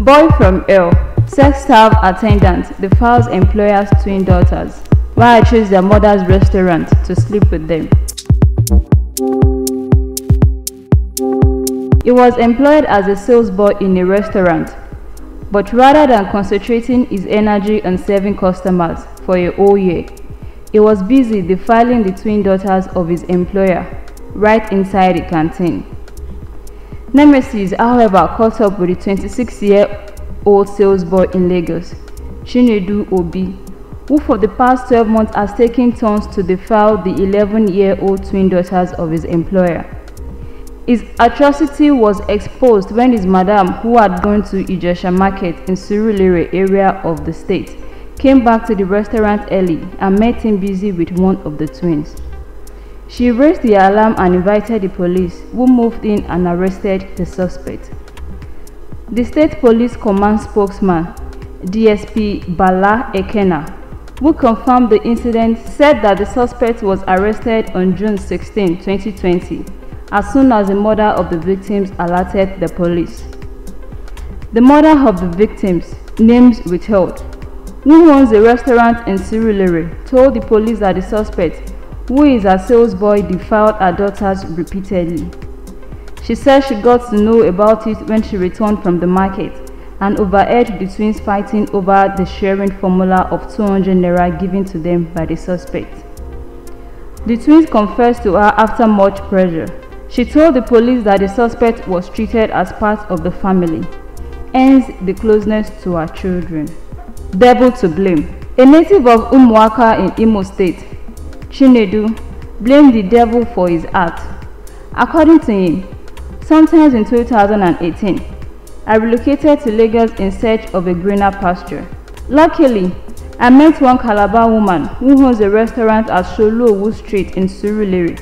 Boy from L. Sex staff attendant defiles employer's twin daughters while I choose their mother's restaurant to sleep with them. He was employed as a sales boy in a restaurant, but rather than concentrating his energy on serving customers for a whole year, he was busy defiling the twin daughters of his employer right inside the canteen. Nemesis, however, caught up with the 26-year-old sales boy in Lagos, Chinedu Obi, who for the past 12 months has taken turns to defile the 11-year-old twin daughters of his employer. His atrocity was exposed when his madam, who had gone to Ijesha market in Surulere area of the state, came back to the restaurant early and met him busy with one of the twins. She raised the alarm and invited the police, who moved in and arrested the suspect. The State Police Command spokesman, DSP Bala Ekena, who confirmed the incident, said that the suspect was arrested on June 16, 2020, as soon as the mother of the victims alerted the police. The mother of the victims, names withheld, who owns a restaurant in Surulere, told the police that the suspect, who is a sales boy, defiled her daughters repeatedly. She said she got to know about it when she returned from the market and overheard the twins fighting over the sharing formula of 200 naira given to them by the suspect. The twins confessed to her after much pressure. She told the police that the suspect was treated as part of the family, hence the closeness to her children. Devil to blame. A native of Umuaka in Imo State, Chinedu blamed the devil for his act. According to him, sometime in 2018, I relocated to Lagos in search of a greener pasture. Luckily, I met one Calabar woman who owns a restaurant at Surulere Street in Surulere.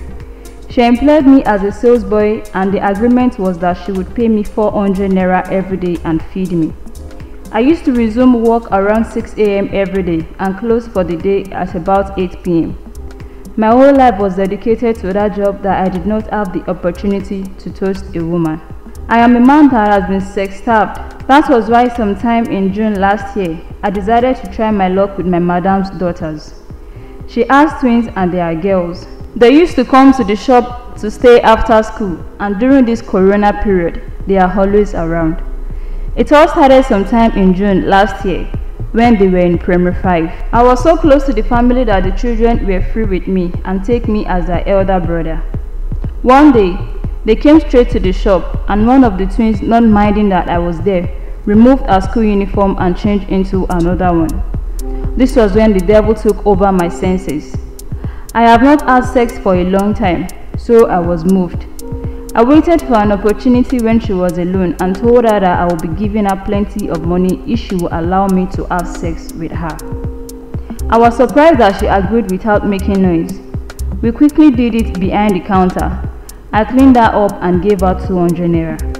She employed me as a sales boy, and the agreement was that she would pay me 400 naira every day and feed me. I used to resume work around 6 a.m. every day and close for the day at about 8 p.m. My whole life was dedicated to that job that I did not have the opportunity to toast a woman. I am a man that has been sex-starved. That was why sometime in June last year, I decided to try my luck with my madam's daughters. She has twins and they are girls. They used to come to the shop to stay after school, and during this corona period, they are always around. It all started sometime in June last year, when they were in primary 5. I was so close to the family that the children were free with me and take me as their elder brother. One day, they came straight to the shop, and one of the twins, not minding that I was there, removed her school uniform and changed into another one. This was when the devil took over my senses. I have not had sex for a long time, so I was moved. I waited for an opportunity when she was alone and told her that I would be giving her plenty of money if she would allow me to have sex with her. I was surprised that she agreed without making noise. We quickly did it behind the counter. I cleaned her up and gave her 200 naira.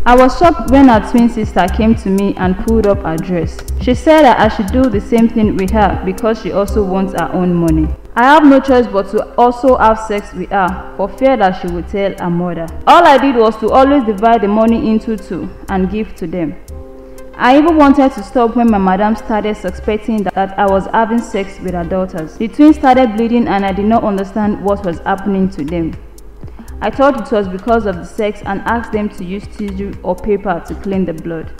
I was shocked when her twin sister came to me and pulled up her dress. She said that I should do the same thing with her because she also wants her own money. I have no choice but to also have sex with her for fear that she would tell her mother. All I did was to always divide the money into two and give to them. I even wanted to stop when my madam started suspecting that I was having sex with her daughters. The twins started bleeding and I did not understand what was happening to them. I thought it was because of the sex and asked them to use tissue or paper to clean the blood.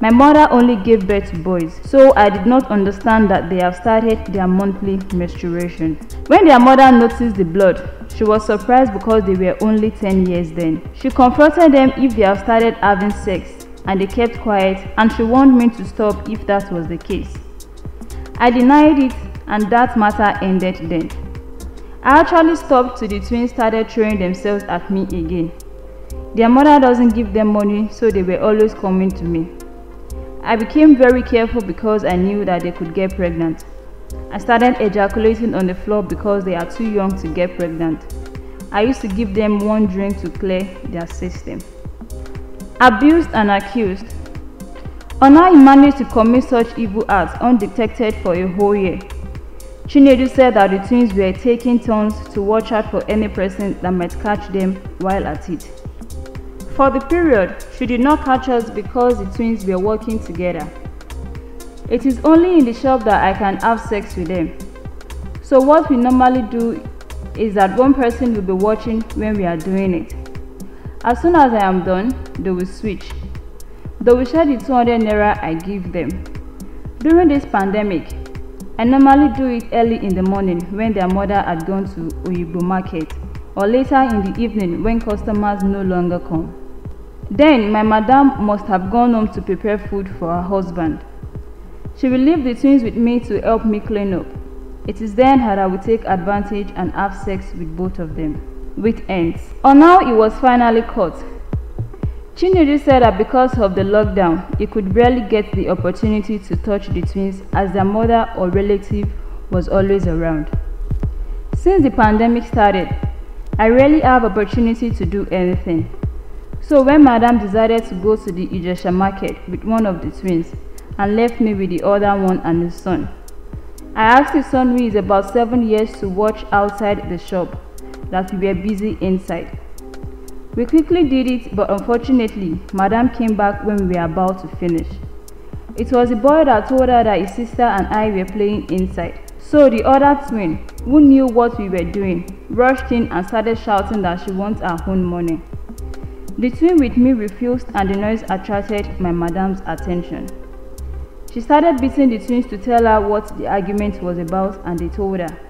My mother only gave birth to boys, so I did not understand that they have started their monthly menstruation. When their mother noticed the blood, she was surprised because they were only 10 years then. She confronted them if they have started having sex, and they kept quiet, and she warned me to stop if that was the case. I denied it, and that matter ended then. I actually stopped till the twins started throwing themselves at me again. Their mother doesn't give them money, so they were always coming to me. I became very careful because I knew that they could get pregnant. I started ejaculating on the floor because they are too young to get pregnant. I used to give them one drink to clear their system. Abused and accused. On how he managed to commit such evil acts undetected for a whole year. Chinedu said that the twins were taking turns to watch out for any person that might catch them while at it. For the period, she did not catch us because the twins were working together. It is only in the shop that I can have sex with them. So what we normally do is that one person will be watching when we are doing it. As soon as I am done, they will switch. They will share the 200 naira I give them. During this pandemic, I normally do it early in the morning when their mother had gone to Oyibo market, or later in the evening when customers no longer come. Then my madam must have gone home to prepare food for her husband. She will leave the twins with me to help me clean up. It is then that I will take advantage and have sex with both of them. With ends. On how he was finally caught. Chinedu said that because of the lockdown, he could barely get the opportunity to touch the twins as their mother or relative was always around. Since the pandemic started, I rarely have opportunity to do anything. So when Madam decided to go to the Ijesha market with one of the twins and left me with the other one and his son, I asked his son, who is about 7 years, to watch outside the shop, that we were busy inside. We quickly did it, but unfortunately, Madam came back when we were about to finish. It was the boy that told her that his sister and I were playing inside. So the other twin, who knew what we were doing, rushed in and started shouting that she wants her own money. The twin with me refused and the noise attracted my madam's attention. She started beating the twins to tell her what the argument was about, and they told her.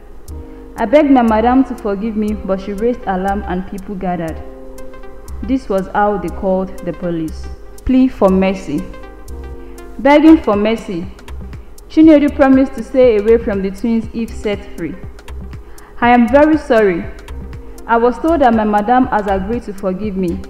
I begged my madam to forgive me, but she raised alarm and people gathered. This was how they called the police. Plea for mercy. Begging for mercy. Chinedu promised to stay away from the twins if set free. I am very sorry. I was told that my madam has agreed to forgive me,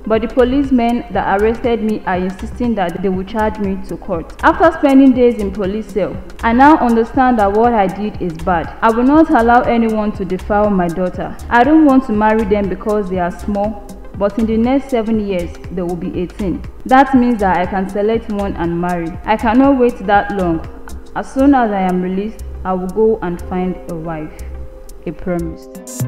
but the policemen that arrested me are insisting that they will charge me to court. After spending days in police cell, I now understand that what I did is bad. I will not allow anyone to defile my daughter. I don't want to marry them because they are small, but in the next 7 years, they will be 18. That means that I can select one and marry. I cannot wait that long. As soon as I am released, I will go and find a wife. I promised.